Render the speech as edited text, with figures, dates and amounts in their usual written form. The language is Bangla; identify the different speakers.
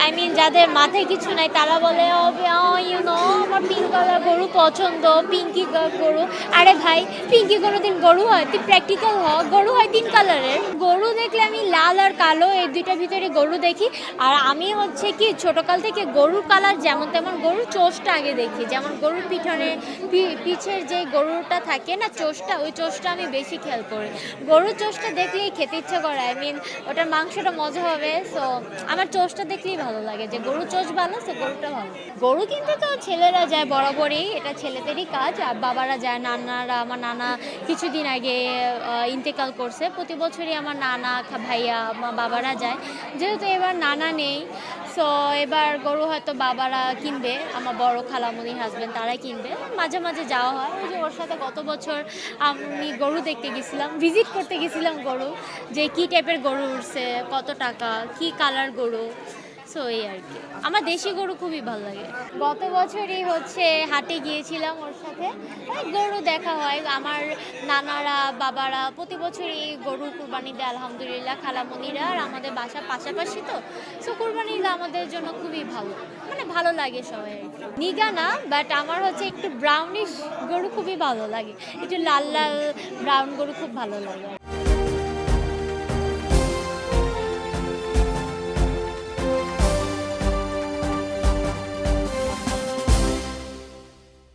Speaker 1: আই মিন যাদের মাথায় কিছু নাই তারা বলে আমার পিঙ্ক কালার গরু পছন্দ, পিঙ্কি গরু। আরে ভাই, পিঙ্কি কোনোদিন গরু হয়? তুই প্র্যাকটিক্যাল হ, গরু হয় 3 কালারের। গরু দেখলে আমি লাল আর কালো এই দুইটার ভিতরে গরু দেখি। আর আমি হচ্ছে কি ছোটকাল থেকে গরুর কালার যেমন তেমন গরুর চোষটা আগে দেখি, যেমন গরুর পিছনে পিছের যে গরুটা থাকে না চোষটা, ওই চোষটা আমি বেশি খেয়াল করি। গরুর চোষটা দেখলেই খেতে ইচ্ছা করে, আই মিন ওটার মাংসটা মজা হবে। সো আমার চোষটা দেখলেই ভালো লাগে, যে গরুর চোষ ভালো, তো গরুটা ভালো। গরু কিনতে তো ছেলেরা যায় বরাবরই, এটা ছেলেদেরই কাজ। আর বাবারা যায়, নানারা, আমার নানা কিছুদিন আগে ইন্তেকাল করছে। প্রতি বছরই আমার নানা ভাইয়া আমার বাবারা যায়। যেহেতু এবার নানা নেই, সো এবার গরু হয়তো বাবারা কিনবে, আমার বড় খালামণির হাজবেন্ড তারাই কিনবে। মাঝে মাঝে যাওয়া হয়, ওই যে ওর সাথে গত বছর আমি গরু দেখতে গেছিলাম, ভিজিট করতে গেছিলাম গরু, যে কি টাইপের গরু উঠছে, কত টাকা, কি কালার গরু। সো এই আর কি, আমার দেশি গরু খুবই ভালো লাগে। গত বছরই হচ্ছে হাটে গিয়েছিলাম ওর সাথে, ওই গরু দেখা হয়। আমার নানারা বাবারা প্রতি বছরই গরু কুরবানি দেয় আলহামদুলিল্লাহ, খালামণিরা। আর আমাদের বাসা পাশাপাশি তো, সো কুরবানি দিলে আমাদের জন্য খুবই ভালো, মানে ভালো লাগে সবাই আর কি। নিগা না, বাট আমার হচ্ছে একটু ব্রাউনিশ গরু খুবই ভালো লাগে, একটু লাল লাল ব্রাউন গরু খুব ভালো লাগে।